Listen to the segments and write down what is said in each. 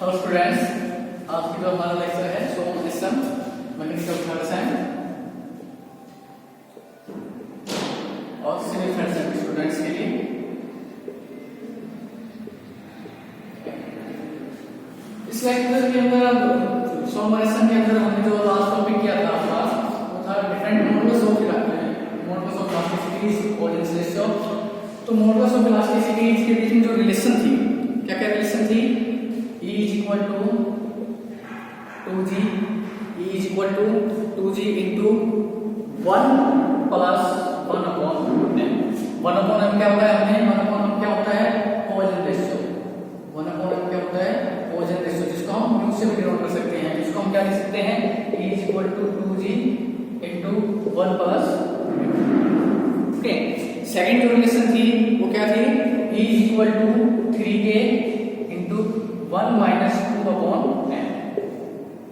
Hello students, आज की जो हमारा लेक्चर है सोम सिस्टम मैकेनिकल थर्ड सेम और सिविल थर्ड सेम के स्टूडेंट्स के लिए। इस लेक्चर के अंदर सोम सिस्टम के अंदर हमने जो लास्ट टॉपिक किया था आपका वो था डिफरेंट मॉडल्स ऑफ इलास्टिसिटीज और रेशियो। तो मॉडल्स ऑफ इलास्टिसिटीज के बीच में जो रिलेशन थी, क्या क्या रिलेशन थी? E is equal to 2G, E is equal to 2G into 1 plus 1 upon m। 1 upon m क्या होता है? हमने 1 upon m क्या होता है? Poisson ratio. 1 upon m क्या होता है? पॉइजन रेशियो, जिसको हम म्यू से भी डिनोट कर सकते हैं। जिसको हम क्या लिख सकते हैं? E is equal to 2G into 1 plus m। Okay, second जो रिलेशन थी वो क्या थी? E is equal to 3K into 1 minus 2 upon m।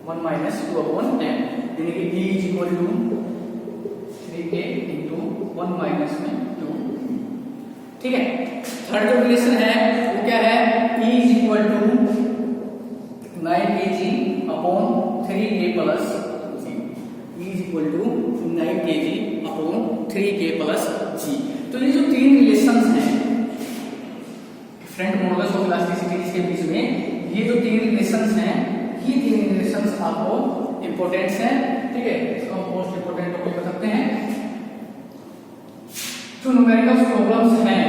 1 minus 2 upon m यानी कि E is equal to 3K into 1 minus में 2। ठीक है। थर्ड जो रिलेशन है वो क्या है? E is equal to 9 kg upon 3K plus g। E is equal to 9 kg upon 3K plus g। तो ये जो तीन रिलेशंस हैं डिफरेंट मॉडल्स ऑफ इलास्टिसिटीज के बीच में, ये जो तीन रिलेशंस हैं, ये तीन रिलेशंस आपको इंपॉर्टेंट हैं। ठीक है, इसको हम मोस्ट इंपॉर्टेंट टॉपिक बता सकते हैं। जो न्यूमेरिकल प्रॉब्लम्स हैं,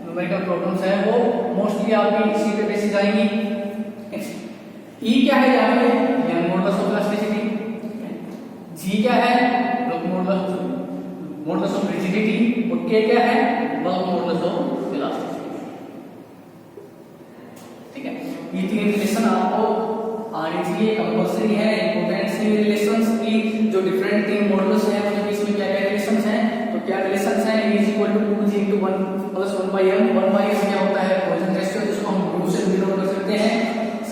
न्यूमेरिकल प्रॉब्लम्स हैं वो मोस्टली आपकी इसी पे बेसिस आएंगी। ई क्या है यहाँ पे? Young modulus of elasticity. G क्या है? Modulus of rigidity. और के क्या है? Bulk modulus of elasticity. ठीक है, ये तीन रिलेशन आपको आनी चाहिए, कंपल्सरी है, इंपॉर्टेंट सी रिलेशंस की। जो डिफरेंट तीन मॉडल्स हैं उनके बीच में क्या क्या रिलेशंस हैं? तो क्या रिलेशंस हैं? E is equal to 2G into 1 plus 1 by m। 1 by m क्या होता है? पॉइजन रेशियो, जिसको हम म्यू से डिनोट कर सकते हैं।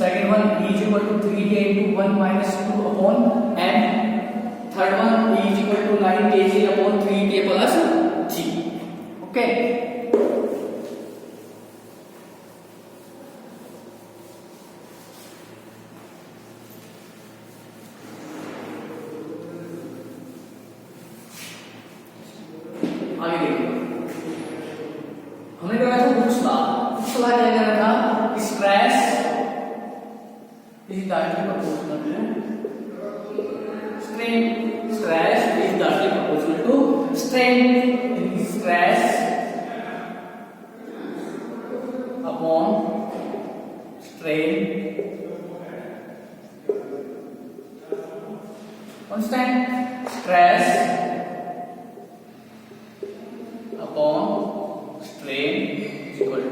Second one E is equal to 3K into 1 minus 2 upon m। Third one E is equal to 9 kg upon 3K plus g। Okay, आगे देखिए, हमने कराया था दूसरा क्या करा था? Stress is directly proportional to strain. Stress is directly proportional to strain. Stress upon strain constant. Stress upon strain equal to,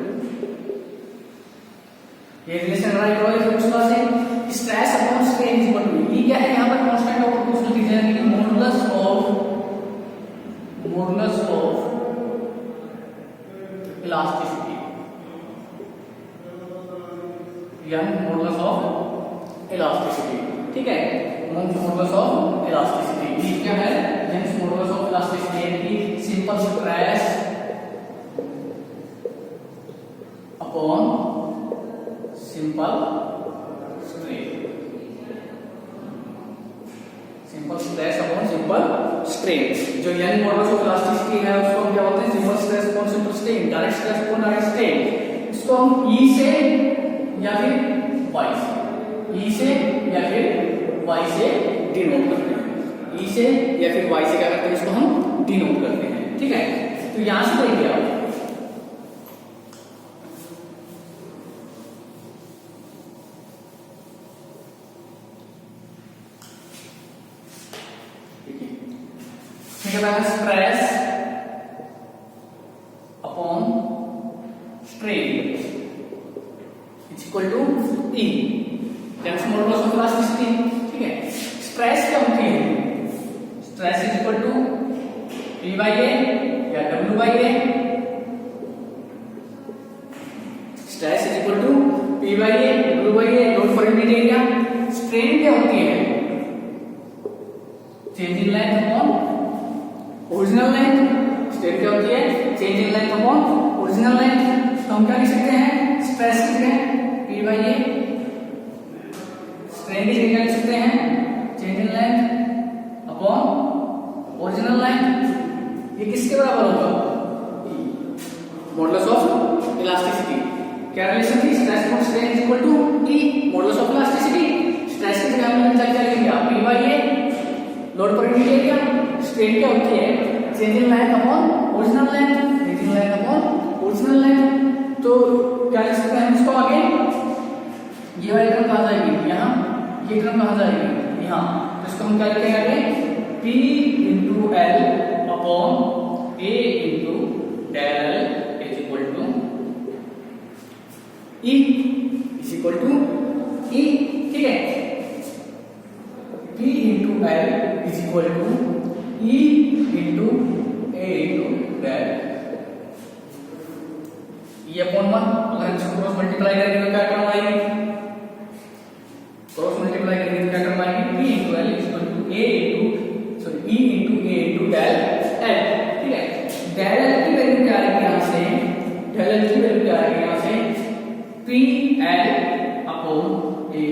ये रिलेशन राइट हो है दूसरा से। Stress upon strain equal to, ये क्या है यहाँ पर? कांस्टेंट ऑफ प्रोपोर्शनलिटी यानी कि मॉडुलस ऑफ इलास्टिसिटी, यानी मॉडुलस ऑफ इलास्टिसिटी। ठीक है, मॉडुलस ऑफ इलास्टिसिटी ये क्या है? यंग्स मॉडुलस ऑफ इलास्टिसिटी यानी कि simple stress upon simple strain. Simple stress upon simple strain. जो यंग मॉडुलस ऑफ इलास्टिसिटी है उसको हम क्या बोलते हैं? Simple stress upon simple strain, direct stress upon direct strain. इसको हम E से या फिर Y से, E से या फिर Y से डिनोट करते हैं। E से या फिर Y से क्या करते हैं? इसको हम डिनोट करते हैं। ठीक है, तो यहां से देखिए आप stress upon strain is equal to E, that's modulus of elasticity. ठीक है, स्ट्रेस क्या होती है? Stress is equal to P by A या W by A। Stress is equal to P by A, W by A, note for unit area. Strain क्या होती है? Change in length upon original length. Strain क्या होती है? Change in length upon original length. तो हम क्या लिख सकते हैं? स्ट्रेस लिखते हैं P by A स्ट्रेन की जगह लिख सकते हैं change in length upon original length. ये किसके बराबर होगा? Modulus of elasticity. क्या रिलेशन थी? Stress upon strain is equal to E modulus of elasticity. Stress की जगह हमने क्या लिख दिया? P by A load per unit area. Strain क्या होती है? Change in length upon original length, change in length upon original length. तो क्या लिख सकते हैं इसको आगे? ये वाली टर्म कहां जाएगी? यहाँ। ये टर्म कहां जाएगी? यहाँ। तो इसको हम क्या लिखेंगे आगे? P into L upon A into del L is equal to E is equal to E। ठीक है, P into L is equal to E into A into del E upon 1। अगर इसको क्रॉस मल्टीप्लाई करेंगे तो क्या term आएगी? Cross multiply करेंगे तो क्या टर्म आएगी? P into L is equal to A into E into A into del L। ठीक है, del L की वैल्यू क्या आएगी यहाँ से? del L की वैल्यू क्या आएगी यहाँ से? P L upon A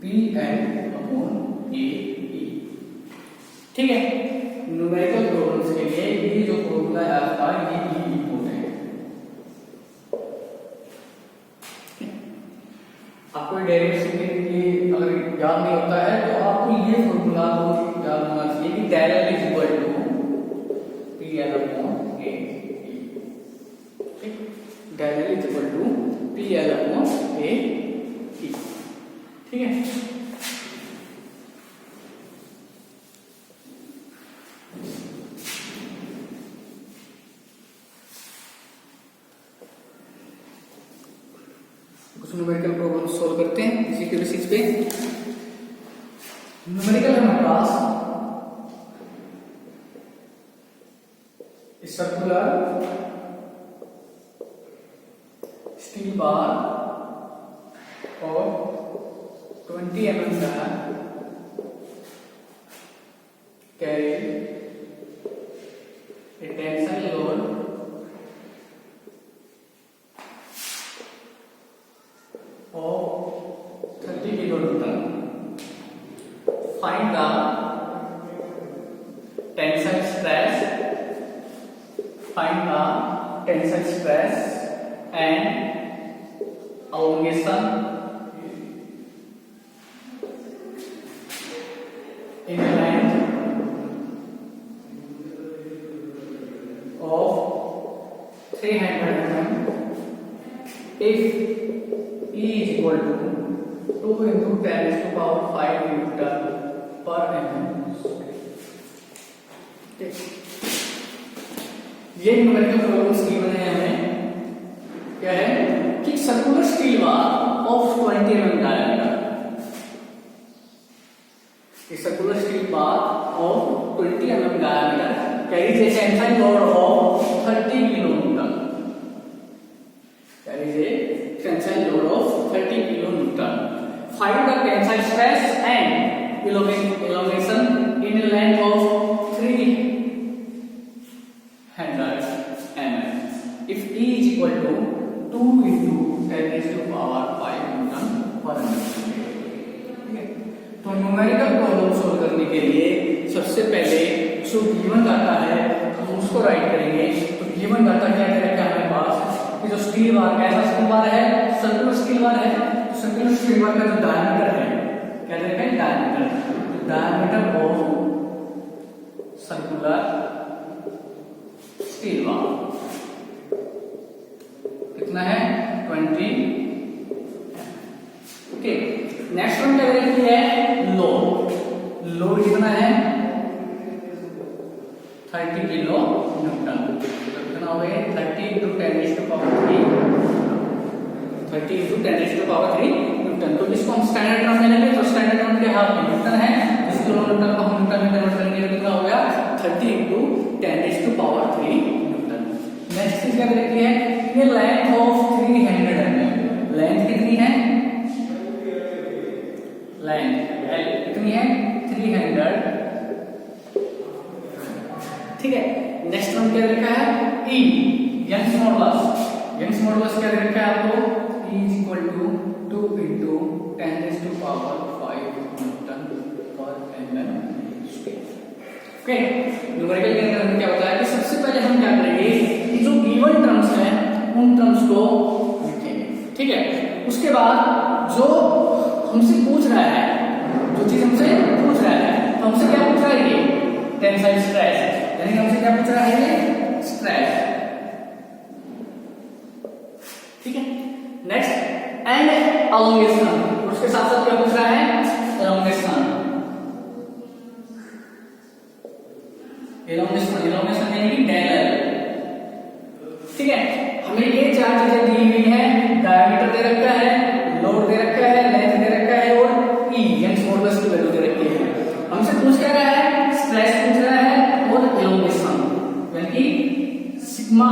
P L upon A E। ठीक है, न्यूमेरिकल प्रॉब्लम्स के लिए ये जो फॉर्मूला है आपका ये इंपॉर्टेंट है। आपको डेरिवेशन के लिए अगर याद नहीं होता है तो आपको ये फॉर्मूला को याद होना चाहिए कि del L is equal to PL upon A। ठीक, del L is equal to PL upon A। ठीक है, कुछ न्यूमेरिकल प्रॉब्लम सॉल्व करते हैं इसी के बेसिस पे। न्यूमेरिकल है हमारे पास सर्कुलर स्टील बार और 20 mm का carry a tensile load of 30 kilonewton। Find the tensile stress, find the tensile stress and elongation in the length of 300 mm if E is equal to 2 into 10 raised to power 5 Newton per mm। ये numerical problems given है हमें। क्या है कि circular steel bar of 20 mm diameter, circular steel bar of 20 mm diameter carries a tensile load of 30 kilonewton, carries a tensile load of 30 kilonewton। Find the tensile stress and elongation in a length of 300 mm if E is equal to 2 into 10 raised to power 5 Newton per mm। ठीक है, तो numerical problem solve करने के लिए सबसे पहले जो given data है हम उसको राइट करेंगे। तो गिवन डाटा क्या करेंगे हमारे पास कि जो स्टील बार कैसा स्टील बार है? सर्कुलर स्टील बार है। सर्कुलर स्टील बार का जो डायमीटर है क्या कहते हैं? Diameter. Diameter of circular steel bar कितना है? 20। ओके, नेक्स्ट वन क्या करेंगे है? लोड। लोड कितना है? 30 किलो न्यूटन। कितना हो गया? 30 into 10 raised to power 3 30 into 10 raised to power 3 Newton. तो इसको हम स्टैंडर्ड टर्म में लेंगे तो स्टैंडर्ड टर्म के हाफ में न्यूटन है, इस किलो न्यूटन को हम न्यूटन में कन्वर्ट करेंगे तो कितना हो गया? 30 into 10 raised to power 3 Newton. Next चीज क्या देखी है? ये लेंथ ऑफ 300 mm। लेंथ कितनी है? लेंथ L कितनी है? 300। ठीक है, नेक्स्ट वन क्या लिखा है? E Young's modulus. Young's modulus क्या लिखा है आपको? E is equal to 2 into 10⁵ Newton पर mm²। ओके, न्यूमेरिकल के अंदर हमें क्या होता है कि सबसे पहले हम क्या करेंगे कि जो गिवन टर्म्स हैं उन टर्म्स को लिखेंगे, ठीक है। उसके बाद जो हमसे पूछ रहा है, जो चीज हमसे पूछ रहा है, तो हमसे क्या पूछ रहा है ये टेंसाइल स्ट्रेस, यानी हमसे क्या पूछ रहा है ये स्ट्रेस, ठीक है। नेक्स्ट एंड एलोंगेशन, उसके साथ साथ क्या पूछ रहा है एलोंगेशन, एलोंगेशन यानी कि टेलर, ठीक है। हमें ये चार चीजें दी हुई है, डायमीटर दे रखा है, लोड दे रखा है, लेंथ दे रखा है और ई यानी मॉडुलस की वैल्यू दे रखी है। हमसे पूछ क्या रहा है स्ट्रेस पूछ रहा है और एलोंगेशन यानी कि सिग्मा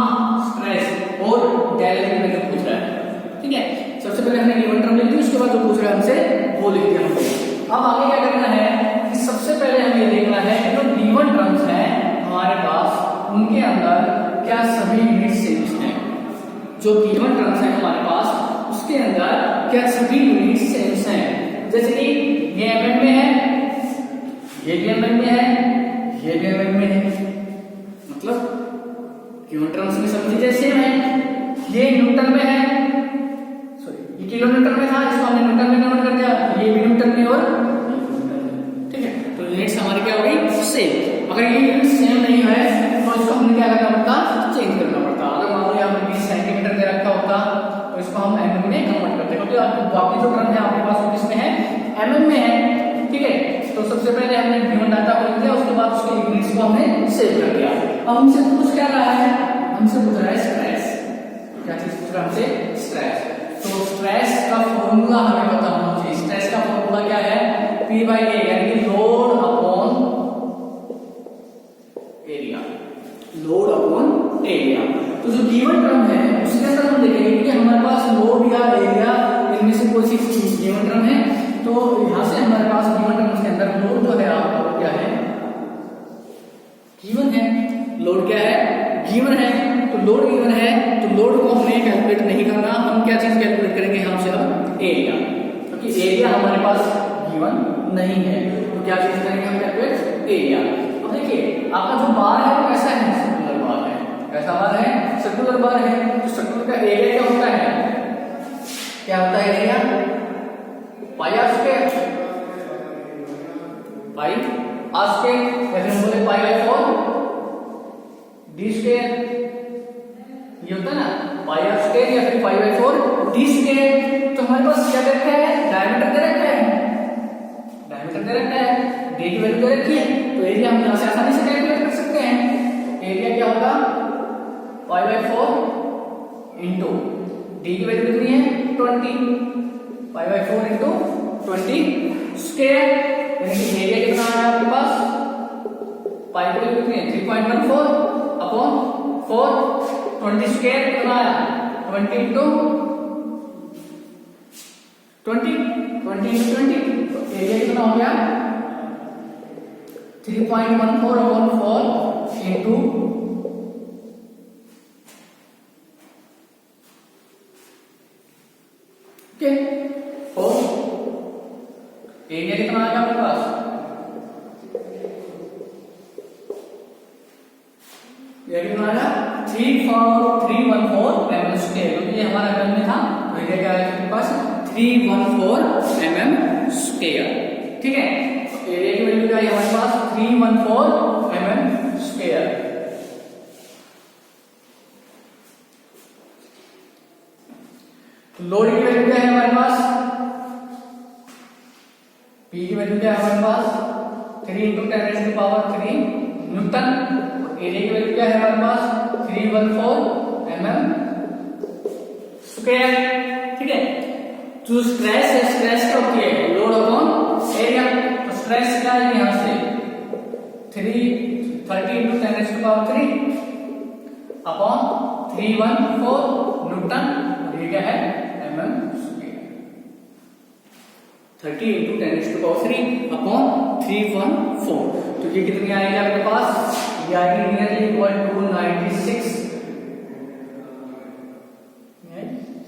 स्ट्रेस और टेलर की वैल्यू पूछ रहा है, ठीक है। सबसे पहले हमने गिवन टर्म लिख दी, उसके बाद जो पूछ रहा है हमसे वो लिख दिया हमने। अब आगे क्या करना है कि सबसे पहले हमें ये देखना है कि जो गिवन टर्म्स हैं हमारे पास उनके अंदर क्या सभी यूनिट सेम हैं। जो गिवन टर्म्स हैं हमारे पास उसके अंदर क्या सभी यूनिट सेम हैं। जैसे कि ये mm में है, ये भी mm में है, ये भी mm में है, मतलब गिवन टर्म्स में सब चीजें सेम है। ये न्यूटन में है, सॉरी ये किलोमीटर में था, इसको हमने न्यूटन में कन्वर्ट कर दिया, ये भी न्यूटन में और ठीक है। तो यूनिट्स हमारी क्या हो गई सेम। अगर ये यूनिट सेम नहीं है तो इसको हमने क्या करना पड़ता चेंज करना पड़ता। अगर मान लो यहाँ पर 20 सेंटीमीटर दे रखा होता तो इसको हम mm में कन्वर्ट करते, क्योंकि बाकी जो टर्म है आपके पास वो किसमें है mm में है, ठीक है। तो सबसे पहले हमने गिवन डाटा को लिख दिया, उसके बाद उसके यूनिट्स को हमने सेव कर दिया। अब हमसे पूछ क्या रहा है, हमसे पूछ रहा है स्ट्रेस, क्या चीज पूछ रहा है हमसे स्ट्रेस। तो स्ट्रेस का फॉर्मूला हमें पता होना चाहिए। स्ट्रेस का फॉर्मूला क्या है P/A यानी कि load upon area, load upon area. तो जो गिवन टर्म है उसके अंदर हम देखेंगे कि हमारे पास लोड या एरिया इनमें से कोई सी चीज गिवन टर्म है, तो यहां से हमारे पास गिवन टर्म के अंदर लोड जो है आपका क्या है गिवन है। लोड क्या है गिवन है, तो लोड गिवन है तो लोड को हमें कैलकुलेट नहीं करना, हम क्या चीज कैलकुलेट करेंगे यहां से अब एरिया, क्योंकि एरिया हमारे पास गिवन नहीं है। तो क्या चीज करेंगे हम कैलकुलेट एरिया। अब देखिए आपका जो बार है वो कैसा है सर्कुलर बार है, कैसा बार है सर्कुलर बार है। तो सर्कुलर का एरिया क्या होता है, क्या होता है area pi r square, pi r square, वैसे हम बोले पाई बाय 4 डी स्क्वायर, ये होता है ना पाई आर स्क्वायर या फिर पाई बाय 4 डी स्क्वायर। तो हमारे पास क्या दे रखा है डायमीटर दे रखा है, डायमीटर दे रखा है, डी की वैल्यू दे रखी है, तो एरिया हम यहां से आसानी से कैलकुलेट कर सकते हैं। एरिया क्या होगा पाई बाय 4 इंटू डी की वैल्यू कितनी है 20, पाई बाय 4 इंटू 20 स्क्वायर, यानी कि एरिया कितना है आपके पास पाई की वैल्यू कितनी है 3.14 अपॉन 4, 20 स्क्वायर कितना आया 20 इंटू 20 इंटू 20, तो एरिया कितना हो गया 3.14 अपॉन 4 इंटू ओके 4, एरिया कितना आ गया आपके पास कितना आया 314 mm स्क्वायर, क्योंकि ये हमारा गन में था तो एरिया क्या है आपके पास 314 mm स्क्वायर, ठीक है। तो एरिया की वैल्यू क्या है हमारे पास 314 mm स्क्वायर। लोड की वैल्यू क्या है हमारे पास, P की वैल्यू क्या है हमारे पास 3 × 10⁻³ न्यूटन। एरिया की वैल्यू क्या है हमारे पास 314 mm स्क्वायर, ठीक है। जो स्ट्रेस है स्ट्रेस क्या होती है लोड अपॉन एरिया, तो स्ट्रेस क्या है यहां से 30 × 10⁻³ अपॉन 314 न्यूटन, ये क्या है mm स्क्वायर, 30 × 10⁻³ अपॉन 314। तो ये कितनी आएगी आपके पास, ये आएगी nearly equal to 96,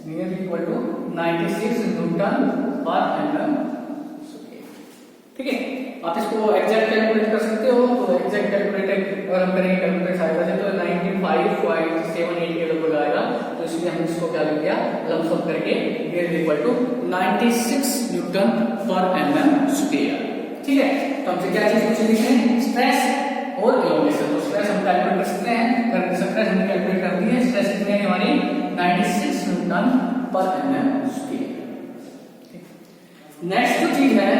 nearly equal to 96 newton per mm square. ठीक है, आप इसको एग्जैक्ट कैलकुलेट कर सकते हो। तो एग्जैक्ट कैलकुलेट अगर हम करेंगे कैलकुलेट सहायता से तो 95.78 के लगभग आएगा। तो इसलिए हम इसको क्या लिख दिया, लमसम करके is equal to 96 newton per mm square. ठीक है, तो हमसे क्या चीज पूछी गई है, स्ट्रेस और एलोंगेशन। तो स्ट्रेस हम कैलकुलेट कर सकते हैं, स्ट्रेस हमने कैलकुलेट कर दी है। स्ट्रेस कितनी है हमारी 96 newton per mm square. Next जो चीज है,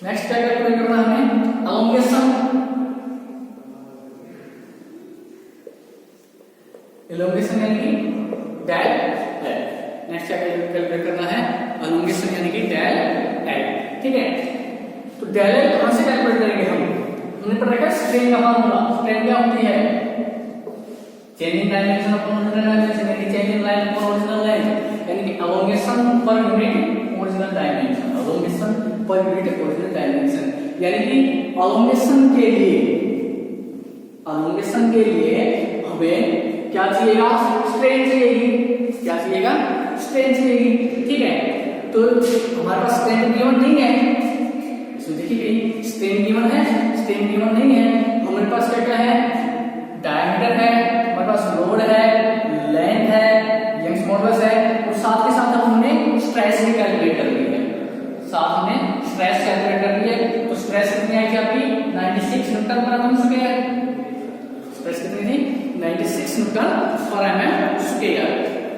नेक्स्ट क्या कैलकुलेट करना है हमें, एलोंगेशन। एलोंगेशन यानी कि डेल एल। नेक्स्ट क्या कैलकुलेट करना है, एलोंगेशन यानी कि डेल एल। ठीक है, तो डेल एल कहां से कैलकुलेट करेंगे हम, हमने पढ़ा है स्ट्रेन का फार्मूला। स्ट्रेन क्या होती है, changing dimension upon original dimension, यानी changing line upon original line, यानी कि elongation per unit original dimension. Elongation per unit original dimension यानी कि एलोंगेशन के लिए हमें क्या चाहिएगा, स्ट्रेन चाहिएगी। क्या चाहिएगा, स्ट्रेन चाहिएगी। ठीक है, तो हमारे पास स्ट्रेन गिवन नहीं है, इसमें देखिए स्ट्रेन गिवन है, स्ट्रेन गिवन नहीं है। हमारे पास क्या क्या है, डायमीटर है, हमारे पास लोड है, लेंथ है, यंग्स मॉडुलस है, और साथ के साथ हमने स्ट्रेस भी कैलकुलेट कर ली है। साथ में स्ट्रेस कैलकुलेट कर ली है। तो स्ट्रेस कितनी आई थी आपकी, 96 newton per mm square. Stress कितनी थी, 96 न्यूटन पर mm स्क्वायर।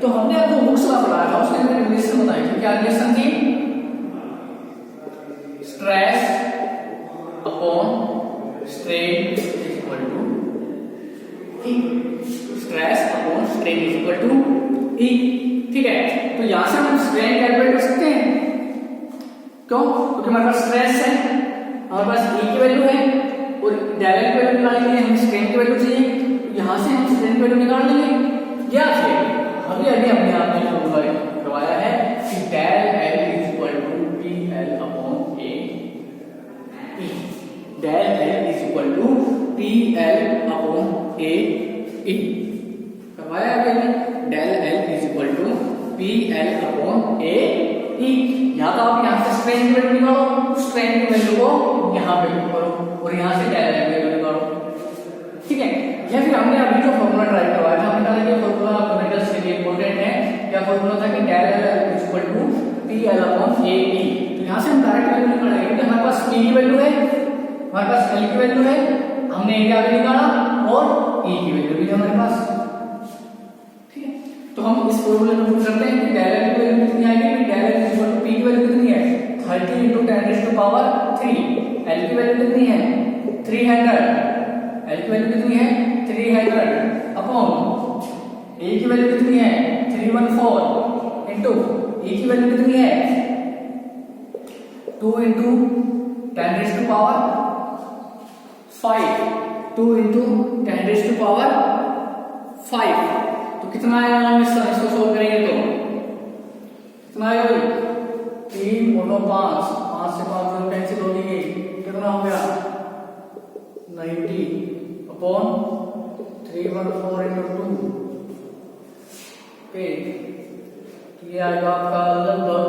तो हमने आपको बुक्स में पढ़ाया था, उसके अंदर रिलेशन बताई थी। क्या रिलेशन थी, stress upon strain is equal to E. Stress upon strain is equal to E. ठीक है, तो यहां से हम स्ट्रेन कैलकुलेट कर सकते हैं। क्यों, क्योंकि हमारे पास स्ट्रेस है, हमारे पास ई की वैल्यू है, और डेल की वैल्यू निकालने के लिए हमें स्ट्रेन की वैल्यू चाहिए। यहां से हम स्ट्रेन की वैल्यू निकाल लेंगे। या फिर अभी हमने आपने फॉर्मूला करवाया है कि del L is equal to P L upon A E. Del L is equal to P L upon A E करवाया है। Del L is equal to P L upon A E. या तो आप यहां से स्ट्रेन की value निकालो, strain की वैल्यू को यहां पे पुट करो, और यहां से डेल एल की वैल्यू निकालो। ठीक है, या फिर हमने अभी जो फॉर्मूला ट्राई करवाया था, हमने कहा कि फॉर्मूला मेटल्स के लिए इंपॉर्टेंट है। क्या फॉर्मूला था कि del L is equal to P L upon A E. तो यहां से हम डायरेक्ट वैल्यू निकालेंगे, क्योंकि हमारे पास पी की वैल्यू है, हमारे पास एल की वैल्यू है, हमने ए का वैल्यू निकाला, और ई की वैल्यू भी है हमारे पास। ठीक है, तो हम इस फॉर्मूले में पुट करते हैं कि डेल एल की वैल्यू कितनी आएगी, del L is equal to P की वैल्यू कितनी है, 30 × 10⁻³ एल की वैल्यू कितनी है, 300। एल की वैल्यू कितनी है, 300 अपॉन ए की वैल्यू कितनी है, 314 इंटू ई की वैल्यू कितनी है, 2 × 10⁵, 2 × 10⁵। तो कितना आएगा, हम इसको सोल्व करेंगे तो कितना आएगा, 3 × 5, 5 से 5 कैंसिल हो गई, कितना हो गया 90 अपॉन 314 × 2। ओके, ये आएगा आपका लगभग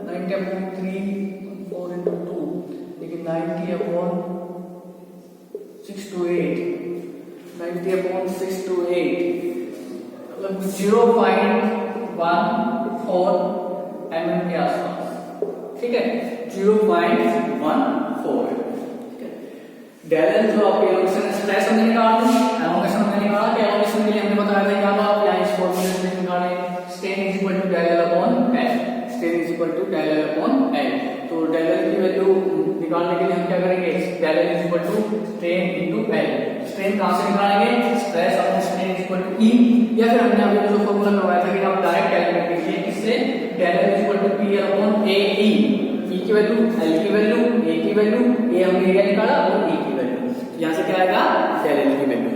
90 अपॉन 314 × 2, लेकिन 90 अपॉन 6 to 8, 90 अपॉन 6 to 8 लगभग 0.14 mm के आसपास। ठीक है, 0.14। डेल एल जो आपके एलोंगेशन स्ट्रेस हमने निकाला, एलोंगेशन हमने निकाला कि एलोंगेशन के लिए हमने बताया था क्या था, आप यहाँ इस फॉर्मूले से निकालें, strain is equal to del L upon L. Strain is equal to del L upon L. तो डेल एल की वैल्यू निकालने के लिए हम क्या करेंगे, del L is equal to strain into L. Strain कहां से निकालेंगे, stress upon strain is equal to E. या फिर हमने अभी जो फॉर्मूला करवाया था कि आप डायरेक्ट कैलकुलेट कीजिए, किससे, del L is equal to P L upon A E. E की वैल्यू, एल की वैल्यू, ए की वैल्यू, ए हमने एरिया निकाला, और ई की वैल्यू, यहां से क्या आएगा, डेल एल की वैल्यू।